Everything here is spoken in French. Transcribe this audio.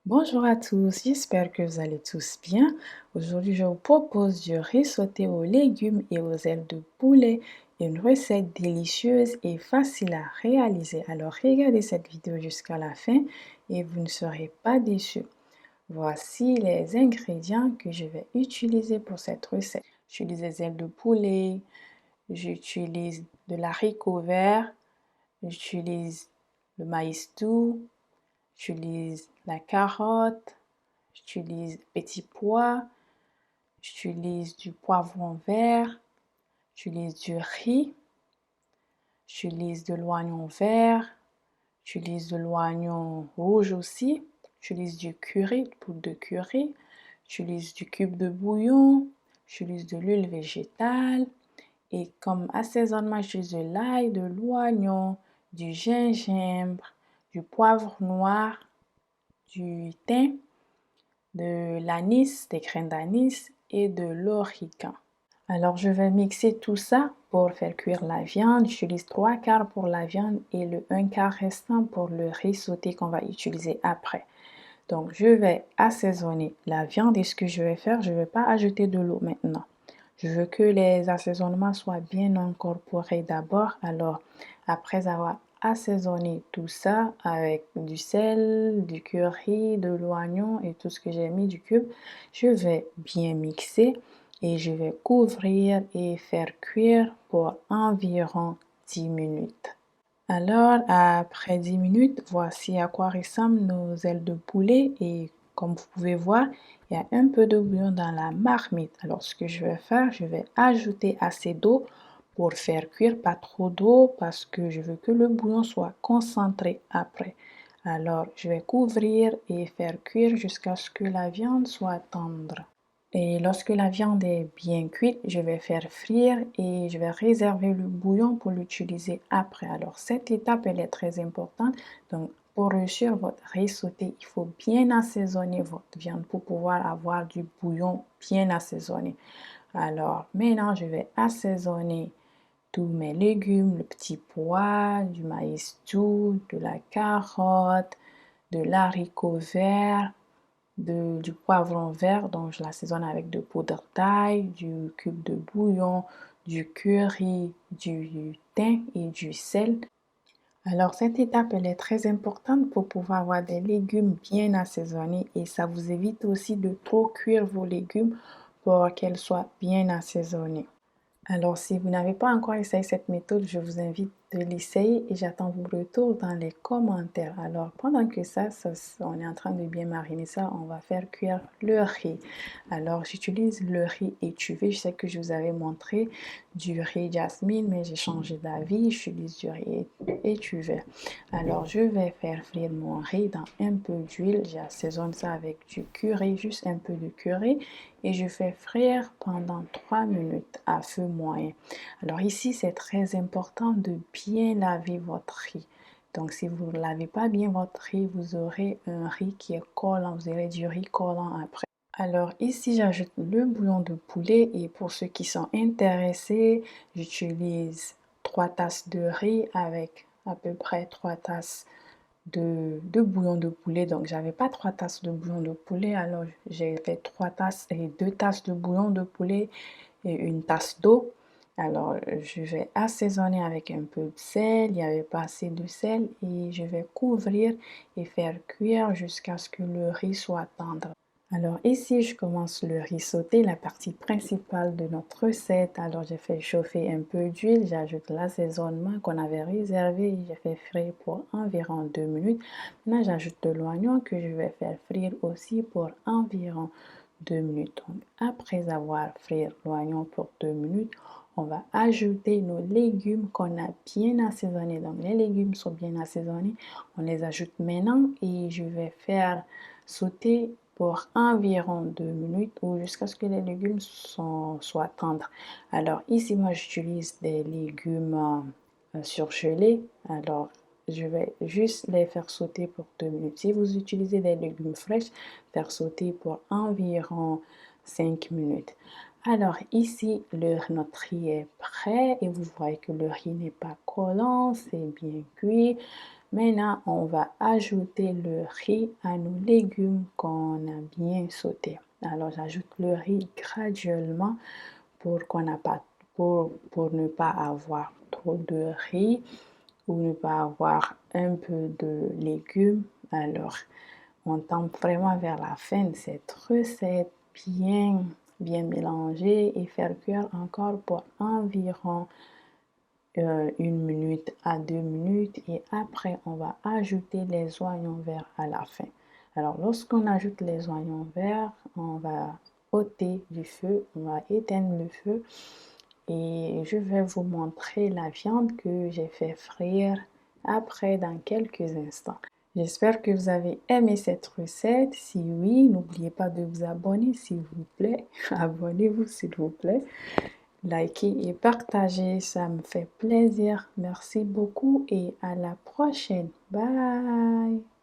Bonjour à tous, j'espère que vous allez tous bien. Aujourd'hui, je vous propose du riz sauté aux légumes et aux ailes de poulet, une recette délicieuse et facile à réaliser. Alors, regardez cette vidéo jusqu'à la fin et vous ne serez pas déçus. Voici les ingrédients que je vais utiliser pour cette recette. J'utilise des ailes de poulet, j'utilise de l'haricot vert, j'utilise le maïs doux, j'utilise la carotte, j'utilise petit pois, j'utilise du poivron vert, j'utilise du riz, j'utilise de l'oignon vert, j'utilise de l'oignon rouge aussi, j'utilise du curry, poudre de curry, j'utilise du cube de bouillon, j'utilise de l'huile végétale et comme assaisonnement, j'utilise de l'ail, de l'oignon, du gingembre, du poivre noir, du thym, de l'anis, des graines d'anis et de l'origan. Alors, je vais mixer tout ça pour faire cuire la viande. J'utilise 3/4 pour la viande et le 1/4 restant pour le riz sauté qu'on va utiliser après. Donc, je vais assaisonner la viande et ce que je vais faire, je ne vais pas ajouter de l'eau maintenant. Je veux que les assaisonnements soient bien incorporés d'abord. Alors, après avoir assaisonné tout ça avec du sel, du curry, de l'oignon et tout ce que j'ai mis du cube, je vais bien mixer et je vais couvrir et faire cuire pour environ 10 minutes. Alors, après 10 minutes, voici à quoi ressemblent nos ailes de poulet et comme vous pouvez voir, il y a un peu de bouillon dans la marmite. Alors, ce que je vais faire, je vais ajouter assez d'eau pour faire cuire, pas trop d'eau parce que je veux que le bouillon soit concentré après. Alors, je vais couvrir et faire cuire jusqu'à ce que la viande soit tendre. Et lorsque la viande est bien cuite, je vais faire frire et je vais réserver le bouillon pour l'utiliser après. Alors, cette étape, elle est très importante. Donc, pour réussir votre riz sauté, il faut bien assaisonner votre viande pour pouvoir avoir du bouillon bien assaisonné. Alors, maintenant, je vais assaisonner tous mes légumes, le petit pois, du maïs doux, de la carotte, de l'haricot vert, du poivron vert, donc je l'assaisonne avec de poudre d'ail, du cube de bouillon, du curry, du thym et du sel. Alors cette étape, elle est très importante pour pouvoir avoir des légumes bien assaisonnés et ça vous évite aussi de trop cuire vos légumes pour qu'elles soient bien assaisonnées. Alors, si vous n'avez pas encore essayé cette méthode, je vous invite de l'essayer et j'attends vos retours dans les commentaires. Alors, pendant que on est en train de bien mariner ça, on va faire cuire le riz. Alors, j'utilise le riz étuvé. Je sais que je vous avais montré du riz jasmine, mais j'ai changé d'avis. J'utilise du riz étuvé. Alors, je vais faire frire mon riz dans un peu d'huile. J'assaisonne ça avec du curry, juste un peu de curry et je fais frire pendant 3 minutes à feu moyen. Alors ici, c'est très important de bien laver votre riz. Donc si vous ne lavez pas bien votre riz, vous aurez un riz qui est collant, vous aurez du riz collant après. Alors ici, j'ajoute le bouillon de poulet et pour ceux qui sont intéressés, j'utilise 3 tasses de riz avec à peu près 3 tasses de bouillon de poulet. Donc, j'avais pas 3 tasses de bouillon de poulet. Alors, j'ai fait 3 tasses et 2 tasses de bouillon de poulet et une tasse d'eau. Alors, je vais assaisonner avec un peu de sel. Il n'y avait pas assez de sel et je vais couvrir et faire cuire jusqu'à ce que le riz soit tendre. Alors ici, je commence le riz sauté, la partie principale de notre recette. Alors j'ai fait chauffer un peu d'huile, j'ajoute l'assaisonnement qu'on avait réservé et j'ai fait frire pour environ 2 minutes. Maintenant, j'ajoute de l'oignon que je vais faire frire aussi pour environ 2 minutes. Donc, après avoir frire l'oignon pour 2 minutes, on va ajouter nos légumes qu'on a bien assaisonnés. Donc les légumes sont bien assaisonnés, on les ajoute maintenant et je vais faire sauter pour environ 2 minutes ou jusqu'à ce que les légumes soient tendres. Alors ici, moi, j'utilise des légumes surgelés. Alors, je vais juste les faire sauter pour 2 minutes. Si vous utilisez des légumes fraîches, faire sauter pour environ 5 minutes. Alors ici, notre riz est prêt et vous voyez que le riz n'est pas collant, c'est bien cuit. Maintenant, on va ajouter le riz à nos légumes qu'on a bien sautés. Alors, j'ajoute le riz graduellement pour qu'on n'a pas, pour ne pas avoir trop de riz ou ne pas avoir un peu de légumes. Alors, on tend vraiment vers la fin de cette recette, bien mélanger et faire cuire encore pour environ 1 minute à 2 minutes et après on va ajouter les oignons verts à la fin. Alors lorsqu'on ajoute les oignons verts, on va ôter du feu, on va éteindre le feu et je vais vous montrer la viande que j'ai fait frire après dans quelques instants. J'espère que vous avez aimé cette recette. Si oui, n'oubliez pas de vous abonner s'il vous plaît. Abonnez-vous s'il vous plaît. Likez et partagez, ça me fait plaisir. Merci beaucoup et à la prochaine. Bye!